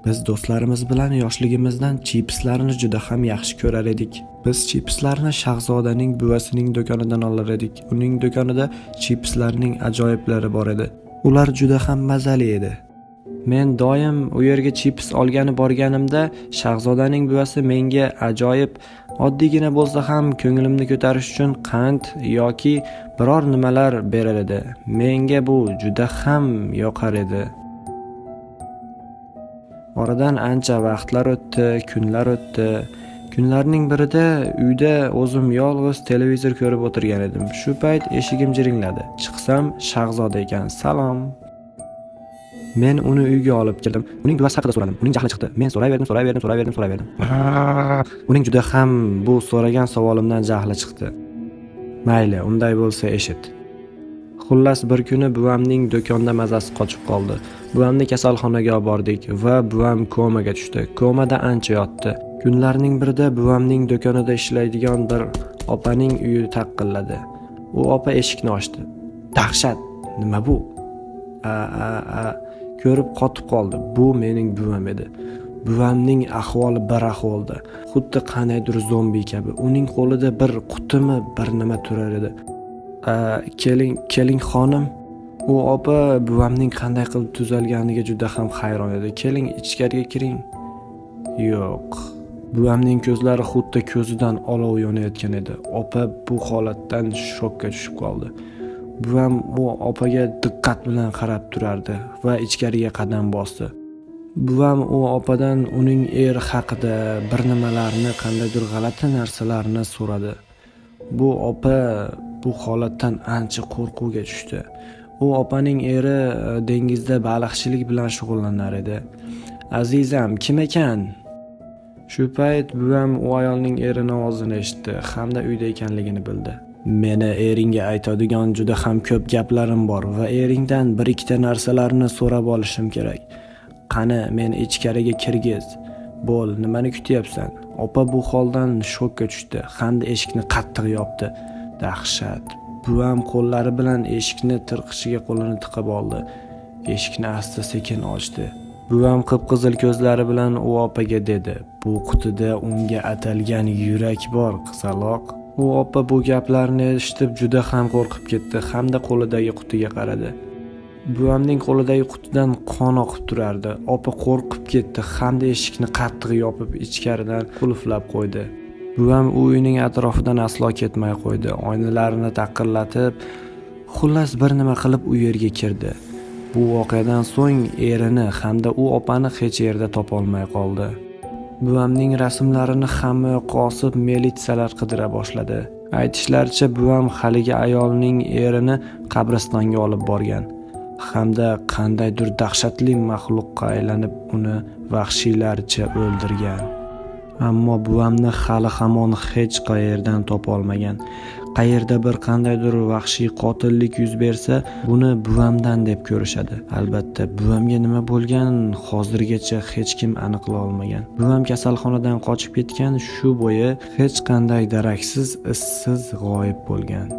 Biz do'stlarimiz bilan yoshligimizdan chipslarni juda ham yaxshi ko'rar edik. Biz chipslarni Shahzodaning buvasining do'konidan olar edik. Uning do'konida chipslarning ajoyiblari bor edi. Ular juda ham mazali edi. Men doim u yerga chips olgani borganimda Shahzodaning buvasi menga ajoyib oddiygina bo'lsa ham ko'nglimni ko'tarish uchun qand yoki biror nimalar berar edi. Menga bu juda ham yoqar edi. Oradan ancha vaqtlar o'tdi, kunlar o'tdi. Kunlarning birida uyda o'zim yolg'iz televizor ko'rib o'tirgan edim. Shu payt eshigim jiringladi. Chiqsam, Shahzoda ekan. Salom. Men uni uyga olib keldim. Uning buvasi haqida so'radim. Uning jahli chiqdi. Men so'rayverdim. Uning juda ham bu so'ragan savolimdan jahli chiqdi. Mayli, unday bo'lsa eshit. Xullas bir kuni buvamning do'konda mazasi qochib qoldi. Buvamni kasalxonaga olib bordik va buvam komaga tushdi. Komada ancha yotdi. Kunlarning birida buvamning do'konida ishlaydigan bir opaning uyi taqilladi. U opa eshikni ochdi. Dahshat, nima bu? Ko'rib qotib qoldi. Bu mening buvam edi. Buvamning ahvoli bir ahvolda, xuddi qandaydir zombi kabi. Uning qo'lida bir qutimi bir nima turar edi. Keling xonim. U opa buvamning qanday qilib tuzalganiga juda ham hayron edi. Keling ichkariga kiring. Yo'q. Buvamning ko'zlari xuddi ko'zidan olov yonayotgan edi. Opa bu holatdan shokka tushib qoldi. Buvam u opaga diqqat bilan qarab turardi va ichkariga qadam bosdi. Buvam u opadan uning eri haqida bir nimalarni, qandaydir g'alati narsalarni so'radi. Bu opa bu holatdan ancha qo'rquvga tushdi. U opaning eri dengizda baliqchilik bilan shug'ullanar edi. Azizam, kim ekan? Shu payt buvam u ayolning eri ovozini eshitdi hamda uyda ekanligini bildi. Meni eringga aytadigan juda ham ko'p gaplarim bor va eringdan bir ikkita narsalarni so'rab olishim kerak. Qani, meni ichkariga kirgiz. Bo'l, nimani kutyapsan? Opa bu holdan shokka tushdi hamda eshikni qattiq yopdi. Dahshat. Buvam qo'llari bilan eshikni tirqishiga qo'lini tiqib oldi. Eshikni asta-sekin ochdi. Buvam qip-qizil ko'zlari bilan u opaga dedi: "Bu qutida unga atalgan yurak bor, qizaloq." U opa bu gaplarni eshitib juda ham qo'rqib ketdi hamda qo'lidagi qutiga qaradi. Buvamning qo'lidagi qutidan qon oqib turardi. Opa qo'rqib ketdi hamda eshikni qattiq yopib ichkaridan qulflab qo'ydi. Buvam uyining atrofidan aslo ketmay qo'ydi. Oynalarni taqillatib, xullas bir nima qilib u yerga kirdi. Bu voqeadan so'ng erini hamda u opani hech yerda topa olmay qoldi. Buvamning rasmlarini hamma yoqqa osib, militsiyalar qidira boshladi. Aytishlaricha, buvam haligi ayolning erini qabristonga olib borgan hamda qandaydir dahshatli maxluqqa aylanib uni vahshiylarcha o'ldirgan. Ammo buvamni hali hamon hech qayerdan topa olmagan. Qayerda bir qandaydir vahshiy qotillik yuz bersa, buni buvamdan deb ko'rishadi. Albatta, buvamga nima bo'lgan hozirgacha hech kim aniqlay olmagan. Buvam kasalxonadan qochib ketgan, shu bo'yi hech qanday daraksiz, izsiz g'oyib bo'lgan.